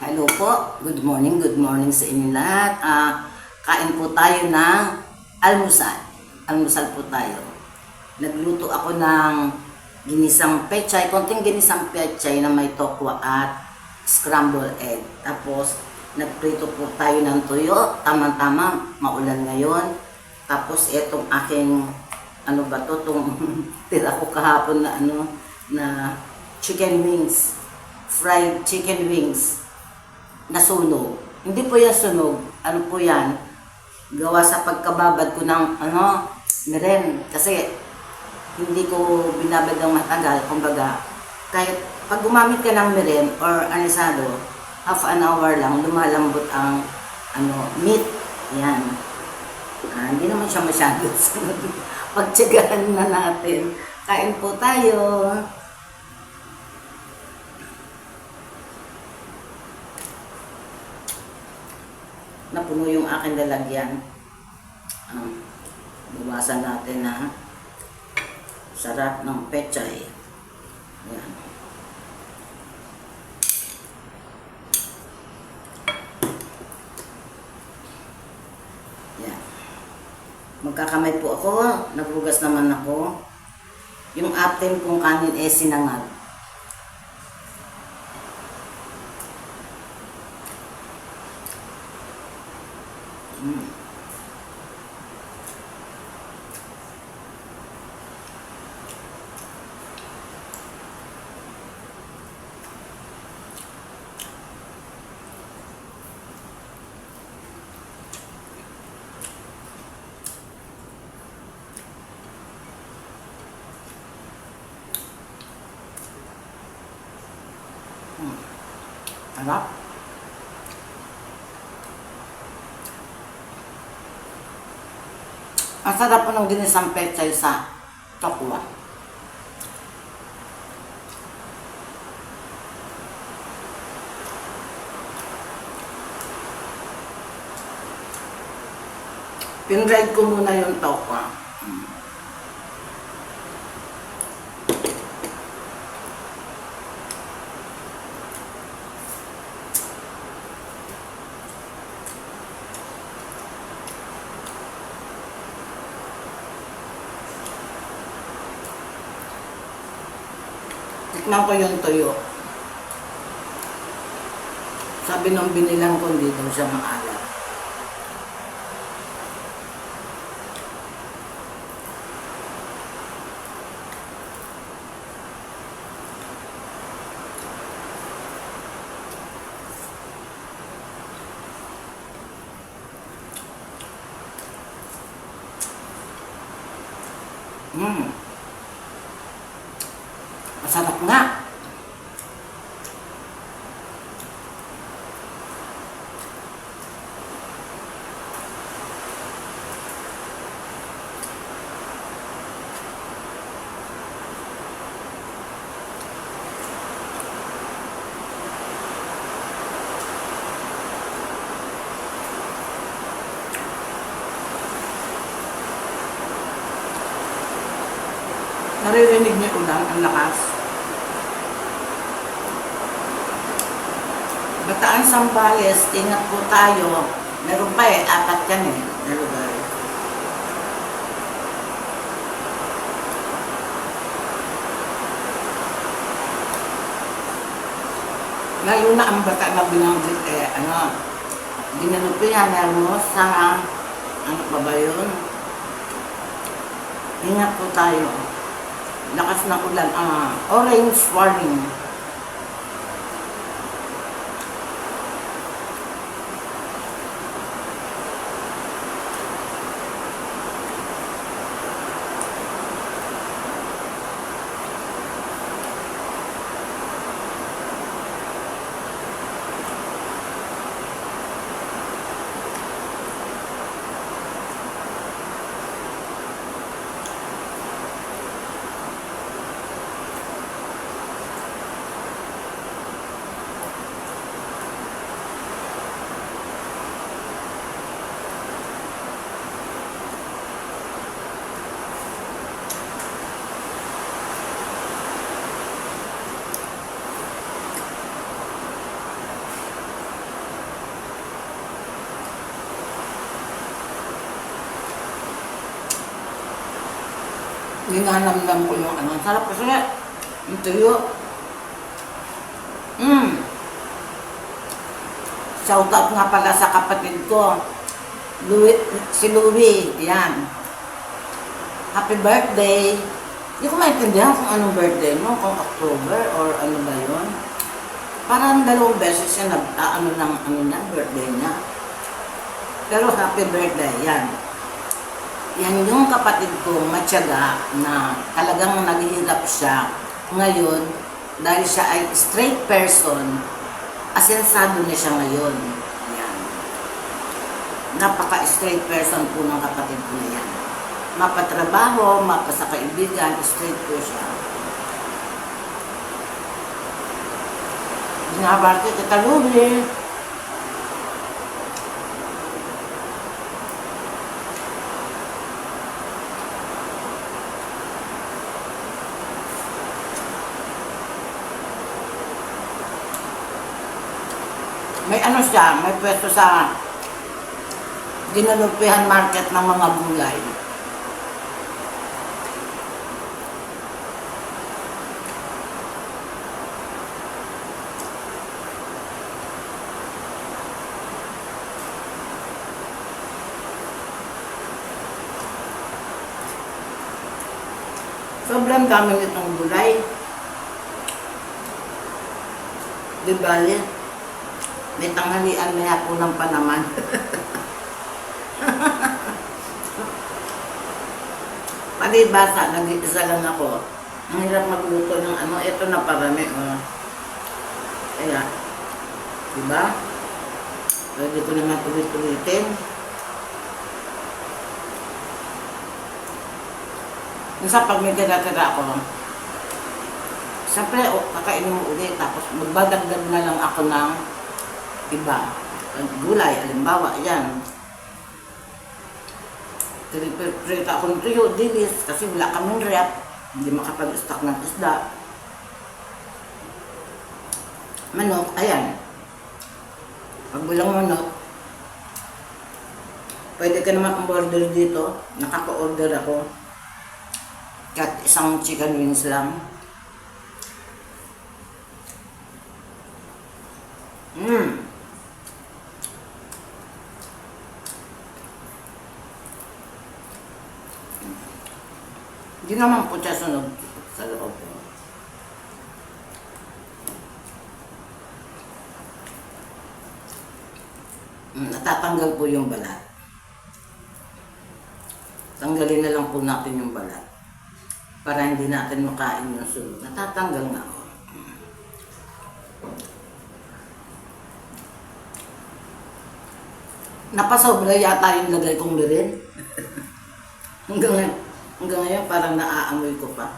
Hello po, good morning sa inyo lahat. Kain po tayo ng almusal. Almusal po tayo. Nagluto ako ng ginisang pechay, konting ginisang pechay na may tokwa at scrambled egg. Tapos, nagprito po tayo ng tuyo. Tama-tama, maulan ngayon. Tapos, itong aking, itong tira ko kahapon na na chicken wings. Fried chicken wings na sunog. Hindi po yan sunog. Ano po yan? Gawa sa pagkababad ko ng meren. Kasi hindi ko binabad ng matagal. Kumbaga, kahit pag gumamit ka ng meren or anisado, half an hour lang, lumalambot ang meat. Yan. Hindi naman siya masyado sunog. Pagtsagaan na natin. Kain po tayo. Napuno yung aking lalagyan. Buwasan natin na sarap ng pechay. Ayan. Ayan. Magkakamay po ako. Naghugas naman ako. Yung ating pong kanin sinangag. Sarap. Ang sarap po ng ginisang pechay sa tokwa. Pinride ko muna yung tokwa. Tikman ko yung tuyo. Sabi nung binilang ko, hindi daw siya maalat. Masarap nga. Naririnig niyo ulan, ang lakas. Bataan Sambales, ingat po tayo. Meron pa 4 yan na lugar. Lalo na ang bata na binanggit dinanupihan mo sa, pa ba yun? Ingat po tayo. Lakas ng ulan, orange warning. Ginanamdam ko yung ano. Sarap kasi yung tuyo. Shout out nga pala sa kapatid ko. Si Louie. Yan. Happy birthday. Hindi ko maintindihan kung anong birthday mo. Kung October or ano ba yun. Parang 2 beses siya nag-ano ng ano niya, birthday niya. Pero happy birthday. Yan. Yan yung kapatid ko, matyaga, na talagang naghihirap siya. Ngayon, dahil siya ay straight person, asensado na siya ngayon. Yan. Napaka-straight person po ng kapatid ko na yan. Mapatrabaho, mapasakaibigan, straight po siya. Binabarte kita, Louie. May ano siya, may pwesto sa Dinalupihan Market ng mga gulay. Sobrang dami nitong gulay. Di bali, may tanghalian may hapunan pa naman. Palibasa, nag-iisa lang ako. Ang hirap magluto ng ano, ito na parami. Kaya, diba? Pwede ko naman ulit-ulitin. Minsan pag may tira-tira ako, siyempre, kakainin mo ulit, tapos magbadagdag na lang ako ng iba. Gulay, halimbawa, yan. Prita ako ng tuyo, dilis, kasi wala kaming rep, hindi makapag-stock ng isda. Manok, ayan. Pag walang manok, pwede ka naman umorder dito, nakaka-order ako. Kahit isang chicken wings lang. Hindi naman po siya sunog sa loob. Natatanggal po yung balat. Tanggalin na lang po natin yung balat. Para hindi natin makain yung sunog. Natatanggal nga ako. Napasobra yata yung lagay kong lirin. hanggang ngayon parang naaamoy ko pa.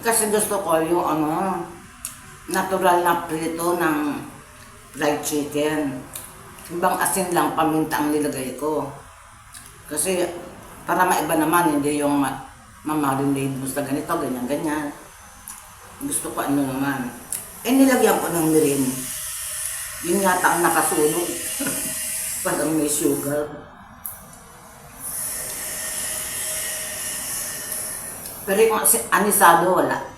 Kasi gusto ko yung ano, natural na prito ng fried chicken. Ibang asin lang, paminta ang nilagay ko. Kasi para maiba naman, hindi yung mamarinade mo sa ganito, ganyan-ganyan. Gusto ko ano naman. Nilagyan ko ng mirin. Yun yata ang nakasunog. Parang may sugar. Pero yung anisado, wala.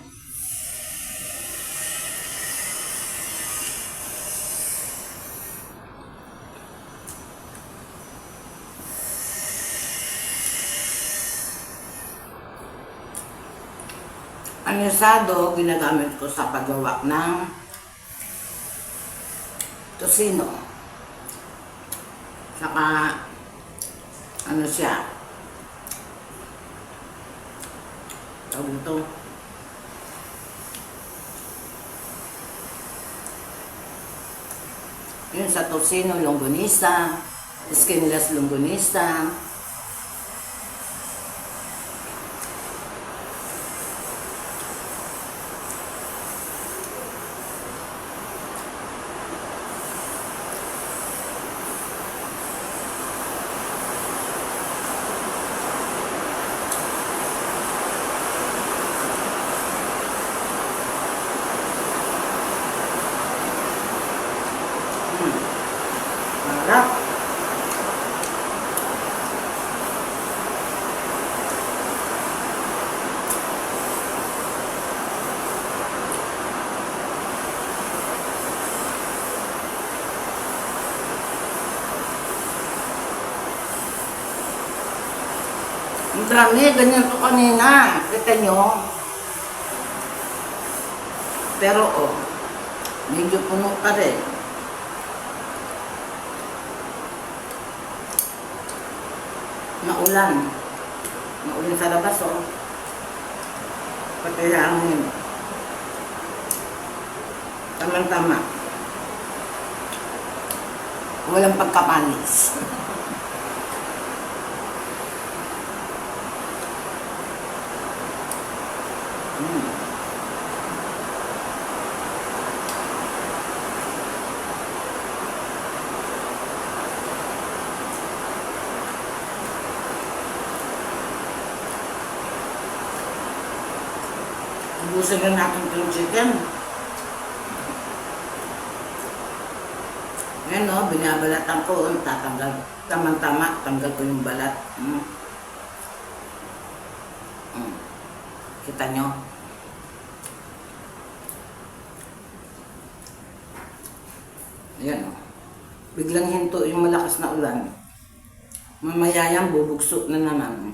Anisado, ginagamit ko sa paggawa ng tosino. Saka, ano siya, tawag ito, yun sa tosino, longganisa, skinless longganisa. Ang dami, ganyan to kanina. Kita nyo? Pero oh, medyo puno pa rin. Maulan. Maulan sa labas oh. Pati hangin. Tama-tama. Walang pagkapanis. Ubusin na natin itong chicken. Ngayon o, binabalatan ko. Tatanggal. Tama-tama, tanggal ko yung balat. Kita nyo? Ayan o. Biglang hinto yung malakas na ulan. Mamaya yan, bubugso na naman.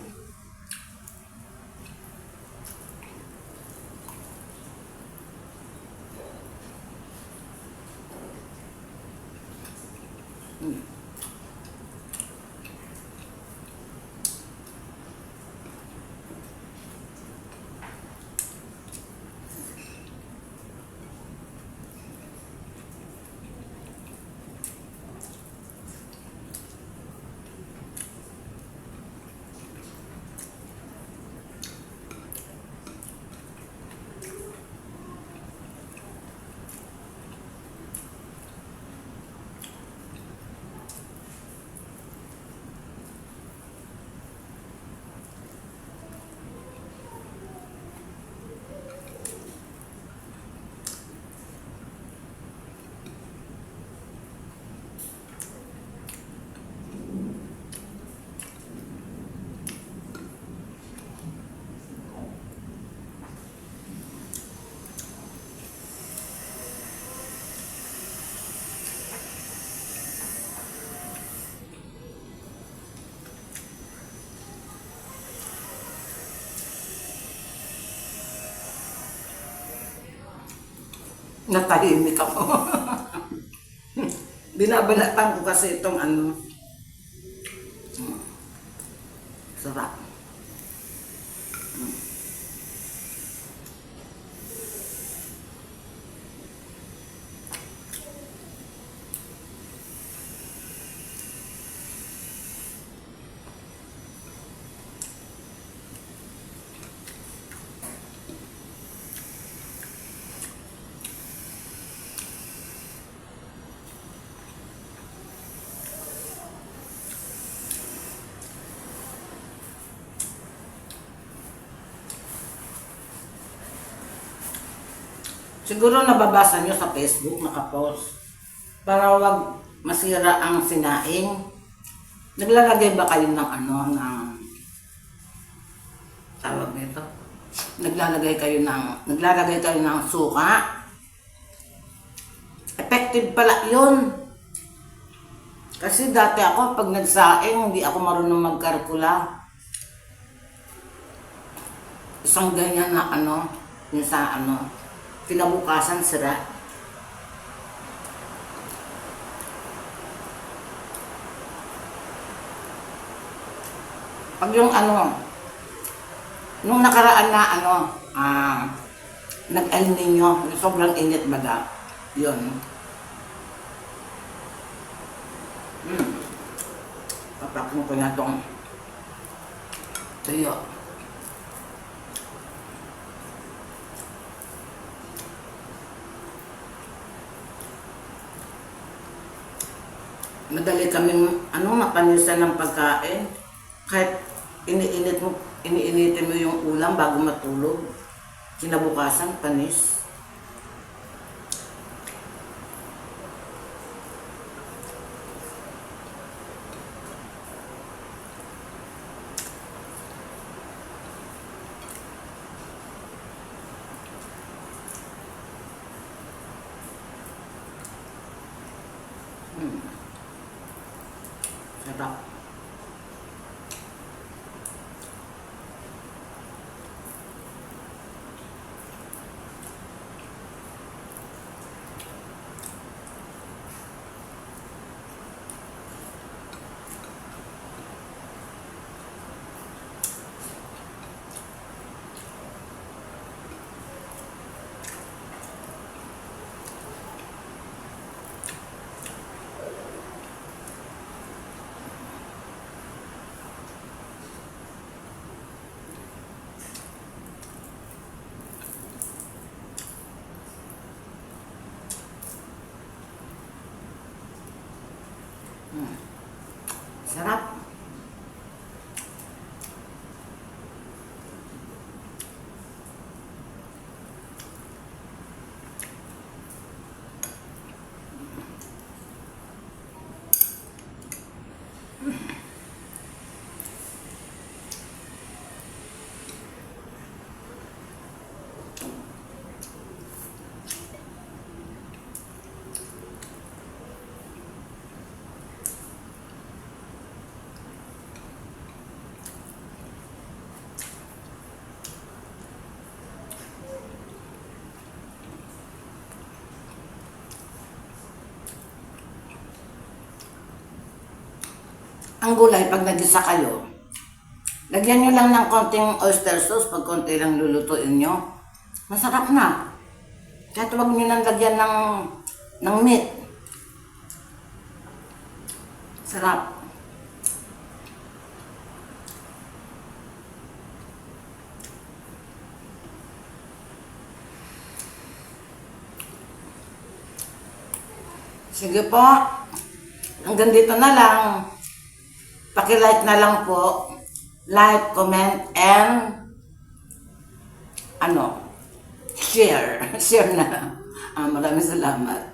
Natahimik ako. Binabalatan ko kasi itong ano. Sarap. Siguro nababasa nyo sa Facebook, nakapost. Para wag masira ang sinaing. Naglalagay ba kayo ng ano, ng tawag nito? Naglalagay kayo ng suka? Effective pala yun. Kasi dati ako, pag nagsaing, hindi ako marunong magkarkula. Isang ganyan na ano, yung sa ano, kinabukasan sira. Pag yung ano, nung nakaraan na ano, nag-El Nino, sobrang init baga, yun. Papak mo ko na itong tuyo. Madali kaming mapanisan ng pagkain. Kahit iniinitin mo yung ulam bago matulog. Kinabukasan, panis. Sarap. gulay pag nagisa kayo, lagyan nyo lang ng konting oyster sauce pag konti lang lulutuin nyo. Masarap na. Kahit huwag nyo nang lagyan ng meat. Sarap. Sige po. Hanggang dito na lang. Paki-like na lang po. Like, comment, and share. Share na lang. Maraming salamat.